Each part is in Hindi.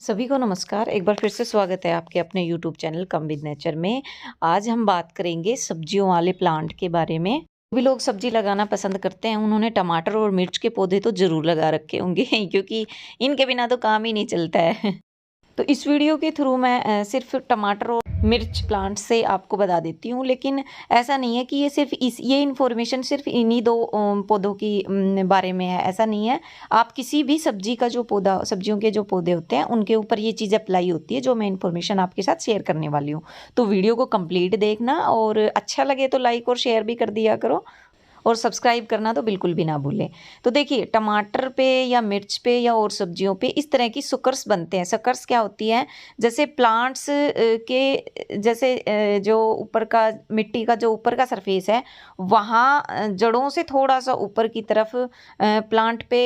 सभी को नमस्कार। एक बार फिर से स्वागत है आपके अपने YouTube channel come with nature में। आज हम बात करेंगे सब्जियों वाले प्लांट के बारे में। भी लोग सब्जी लगाना पसंद करते हैं, उन्होंने टमाटर और मिर्च के पौधे तो ज़रूर लगा रखे होंगे क्योंकि इनके बिना तो काम ही नहीं चलता है। तो इस वीडियो के थ्रू मैं सिर्फ टमाटर और मिर्च प्लांट से आपको बता देती हूँ, लेकिन ऐसा नहीं है कि ये इन्फॉर्मेशन सिर्फ इन्हीं दो पौधों की बारे में है, ऐसा नहीं है। आप किसी भी सब्जी का जो पौधा, सब्जियों के जो पौधे होते हैं उनके ऊपर ये चीज़ अप्लाई होती है जो मैं इन्फॉर्मेशन आपके साथ शेयर करने वाली हूँ। तो वीडियो को कंप्लीट देखना और अच्छा लगे तो लाइक और शेयर भी कर दिया करो और सब्सक्राइब करना तो बिल्कुल भी ना भूलें। तो देखिए, टमाटर पे या मिर्च पे या और सब्जियों पे इस तरह की सुकर्स बनते हैं। सुकर्स क्या होती हैं? जैसे प्लांट्स के जैसे जो ऊपर का मिट्टी का जो ऊपर का सरफेस है, वहाँ जड़ों से थोड़ा-सा ऊपर की तरफ प्लांट पे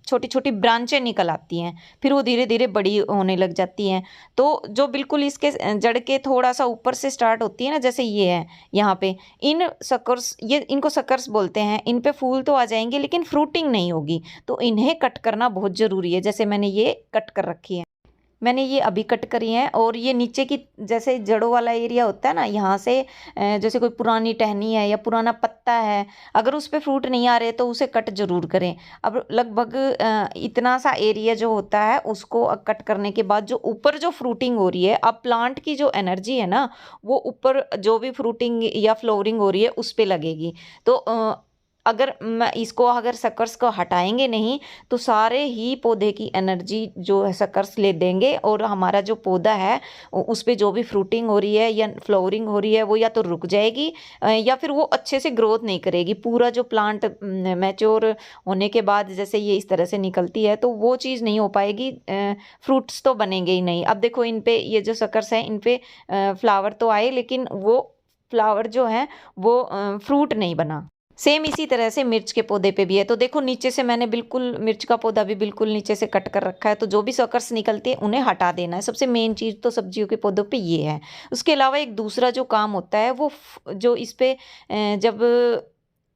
छोटी-छोटी ब्रांचें निकल आती हैं। फिर वो धीरे-धीरे बड़ी होने लग जाती हैं। तो जो बिल्कुल इसके जड़ के थोड़ा-सा ऊपर से स्टार्ट होती है ना, जैसे ये है यहाँ पे, इन सकर्स, ये इनको सकर्स बोलते हैं। इन पे फूल तो आ जाएंगे लेकिन फ्रूटिंग नहीं होगी, तो इन्हें कट करना बहुत ज़रूरी है। जैसे मैंने ये कट कर रखी है, मैंने ये अभी कट करी हैं। और ये नीचे की जैसे जड़ों वाला एरिया होता है ना, यहाँ से जैसे कोई पुरानी टहनी है या पुराना पत्ता है, अगर उस पे फ्रूट नहीं आ रहे तो उसे कट ज़रूर करें। अब लगभग इतना सा एरिया जो होता है उसको कट करने के बाद जो ऊपर जो फ्रूटिंग हो रही है, अब प्लांट की जो एनर्जी है ना, वो ऊपर जो भी फ्रूटिंग या फ्लोरिंग हो रही है उस पे लगेगी। तो अगर सकर्स को हटाएंगे नहीं तो सारे ही पौधे की एनर्जी जो है सकर्स ले देंगे, और हमारा जो पौधा है उस पे जो भी फ्रूटिंग हो रही है या फ्लावरिंग हो रही है वो या तो रुक जाएगी या फिर वो अच्छे से ग्रोथ नहीं करेगी। पूरा जो प्लांट मैच्योर होने के बाद जैसे ये इस तरह से निकलती है तो वो चीज़ नहीं हो पाएगी, फ्रूट्स तो बनेंगे ही नहीं। अब देखो, इन पे ये जो सकर्स हैं इन पे फ्लावर तो आए लेकिन वो फ्लावर जो है वो फ्रूट नहीं बना। सेम इसी तरह से मिर्च के पौधे पे भी है। तो देखो, नीचे से मैंने बिल्कुल मिर्च का पौधा भी बिल्कुल नीचे से कट कर रखा है, तो जो भी सकर्स निकलती है उन्हें हटा देना है। सबसे मेन चीज़ तो सब्जियों के पौधों पे ये है। उसके अलावा एक दूसरा जो काम होता है वो जो इस पे जब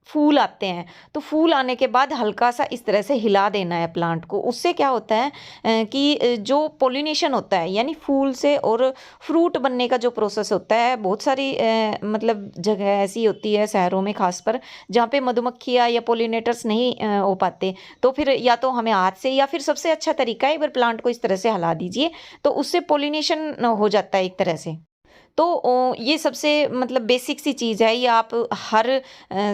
फूल आते हैं तो फूल आने के बाद हल्का सा इस तरह से हिला देना है प्लांट को। उससे क्या होता है कि जो पोलिनेशन होता है, यानी फूल से और फ्रूट बनने का जो प्रोसेस होता है, बहुत सारी मतलब जगह ऐसी होती है शहरों में खास पर, जहाँ पे मधुमक्खियाँ या पोलिनेटर्स नहीं हो पाते। तो फिर या तो हमें हाथ से, या फिर सबसे अच्छा तरीका है एक बार प्लांट को इस तरह से हिला दीजिए, तो उससे पोलिनेशन हो जाता है एक तरह से। तो ये सबसे मतलब बेसिक सी चीज़ है, ये आप हर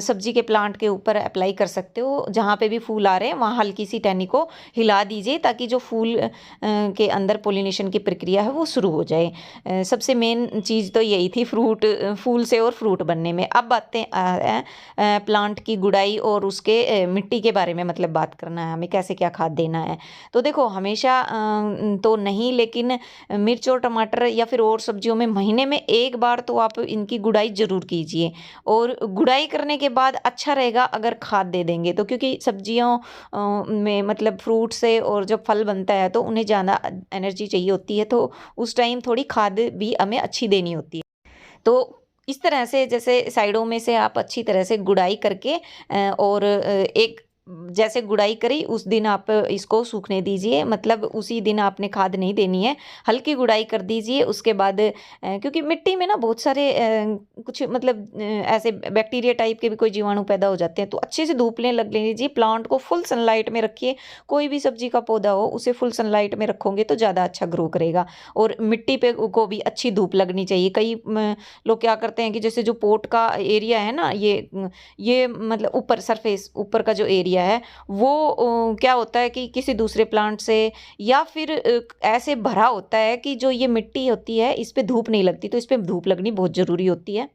सब्जी के प्लांट के ऊपर अप्लाई कर सकते हो। जहाँ पे भी फूल आ रहे हैं वहाँ हल्की सी टहनी को हिला दीजिए ताकि जो फूल के अंदर पोलिनेशन की प्रक्रिया है वो शुरू हो जाए। सबसे मेन चीज़ तो यही थी, फूल से और फ्रूट बनने में। अब बातें प्लांट की गुड़ाई और उसके मिट्टी के बारे में, मतलब बात करना है हमें कैसे क्या खाद देना है। तो देखो, हमेशा तो नहीं, लेकिन मिर्च और टमाटर या फिर और सब्जियों में महीने में एक बार तो आप इनकी गुड़ाई ज़रूर कीजिए। और गुड़ाई करने के बाद अच्छा रहेगा अगर खाद दे देंगे तो, क्योंकि सब्जियों में मतलब फ्रूट से और जब फल बनता है तो उन्हें ज़्यादा एनर्जी चाहिए होती है, तो उस टाइम थोड़ी खाद भी हमें अच्छी देनी होती है। तो इस तरह से जैसे साइडों में से आप अच्छी तरह से गुड़ाई करके और एक जैसे गुड़ाई करी उस दिन आप इसको सूखने दीजिए, मतलब उसी दिन आपने खाद नहीं देनी है, हल्की गुड़ाई कर दीजिए। उसके बाद क्योंकि मिट्टी में ना बहुत सारे कुछ मतलब ऐसे बैक्टीरिया टाइप के भी कोई जीवाणु पैदा हो जाते हैं, तो अच्छे से धूप लग लीजिए। प्लांट को फुल सनलाइट में रखिए। कोई भी सब्जी का पौधा हो उसे फुल सनलाइट में रखोगे तो ज़्यादा अच्छा ग्रो करेगा। और मिट्टी पे को भी अच्छी धूप लगनी चाहिए। कई लोग क्या करते हैं कि जैसे जो पोट का एरिया है ना, ये मतलब ऊपर सरफेस ऊपर का जो एरिया है वो क्या होता है कि किसी दूसरे प्लांट से या फिर ऐसे भरा होता है कि जो ये मिट्टी होती है इस पे धूप नहीं लगती, तो इस पे धूप लगनी बहुत ज़रूरी होती है।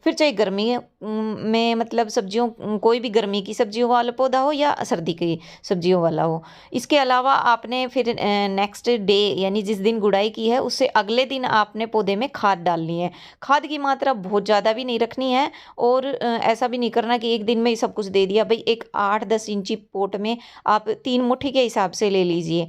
फिर चाहे गर्मी में मतलब सब्जियों, कोई भी गर्मी की सब्जियों वाला पौधा हो या सर्दी की सब्जियों वाला हो। इसके अलावा आपने फिर नेक्स्ट डे यानी जिस दिन गुड़ाई की है उससे अगले दिन आपने पौधे में खाद डालनी है। खाद की मात्रा बहुत ज़्यादा भी नहीं रखनी है और ऐसा भी नहीं करना कि एक दिन में ही सब कुछ दे दिया। भाई, एक 8-10 इंची पोट में आप 3 मुट्ठी के हिसाब से ले लीजिए,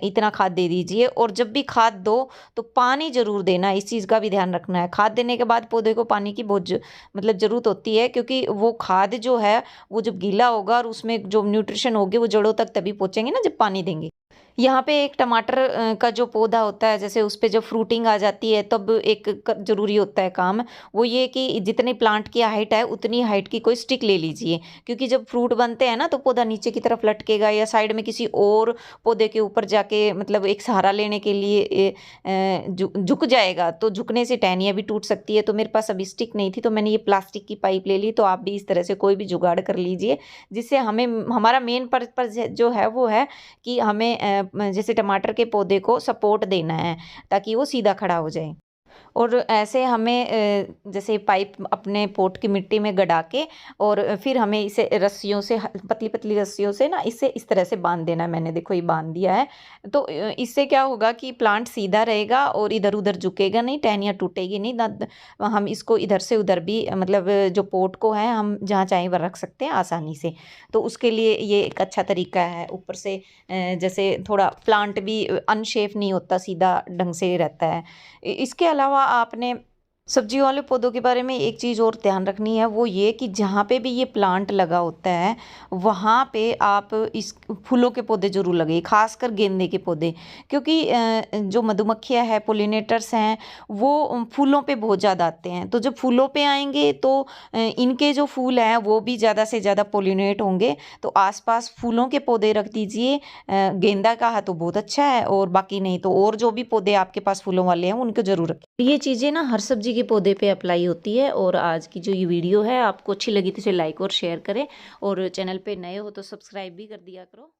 इतना खाद दे दीजिए। और जब भी खाद दो तो पानी ज़रूर देना, इस चीज़ का भी ध्यान रखना है। खाद देने के बाद पौधे को पानी की बहुत मतलब ज़रूरत होती है, क्योंकि वो खाद जो है वो जब गीला होगा और उसमें जो न्यूट्रिशन होगी वो जड़ों तक तभी पहुँचेंगे ना जब पानी देंगे। यहाँ पे एक टमाटर का जो पौधा होता है, जैसे उस पे जब फ्रूटिंग आ जाती है तब एक ज़रूरी होता है काम, वो ये कि जितनी प्लांट की हाइट है उतनी हाइट की कोई स्टिक ले लीजिए, क्योंकि जब फ्रूट बनते हैं ना तो पौधा नीचे की तरफ लटकेगा या साइड में किसी और पौधे के ऊपर जाके मतलब एक सहारा लेने के लिए झुक जाएगा, तो झुकने से टहनियाँ भी टूट सकती है। तो मेरे पास अभी स्टिक नहीं थी तो मैंने ये प्लास्टिक की पाइप ले ली। तो आप भी इस तरह से कोई भी जुगाड़ कर लीजिए, जिससे हमें हमारा मेन पर्पज़ जो है वो है कि हमें जैसे टमाटर के पौधे को सपोर्ट देना है ताकि वो सीधा खड़ा हो जाए। और ऐसे हमें जैसे पाइप अपने पॉट की मिट्टी में गड़ा के और फिर हमें इसे रस्सियों से पतली पतली रस्सियों से ना इसे इस तरह से बांध देना है। मैंने देखो ये बांध दिया है। तो इससे क्या होगा कि प्लांट सीधा रहेगा और इधर उधर झुकेगा नहीं, टहनियाँ टूटेगी नहीं ना। हम इसको इधर से उधर भी मतलब जो पॉट को है हम जहाँ चाहें वह रख सकते हैं आसानी से। तो उसके लिए ये एक अच्छा तरीका है। ऊपर से जैसे थोड़ा प्लांट भी अनशेप नहीं होता, सीधा ढंग से रहता है। इसके अलावा आपने सब्जियों वाले पौधों के बारे में एक चीज़ और ध्यान रखनी है, वो ये कि जहाँ पे भी ये प्लांट लगा होता है वहाँ पे आप इस फूलों के पौधे ज़रूर लगाइए, खासकर गेंदे के पौधे। क्योंकि जो मधुमक्खियाँ हैं, पोलिनेटर्स हैं, वो फूलों पे बहुत ज़्यादा आते हैं। तो जब फूलों पे आएंगे तो इनके जो फूल हैं वो भी ज़्यादा से ज़्यादा पोलिनेट होंगे। तो आसपास फूलों के पौधे रख दीजिए। गेंदा का है तो बहुत अच्छा है, और बाकी नहीं तो और जो भी पौधे आपके पास फूलों वाले हैं उनको ज़रूर रखें। ये चीज़ें ना हर सब्जी के पौधे पे अप्लाई होती है। और आज की जो ये वीडियो है आपको अच्छी लगी तो इसे लाइक और शेयर करें, और चैनल पे नए हो तो सब्सक्राइब भी कर दिया करो।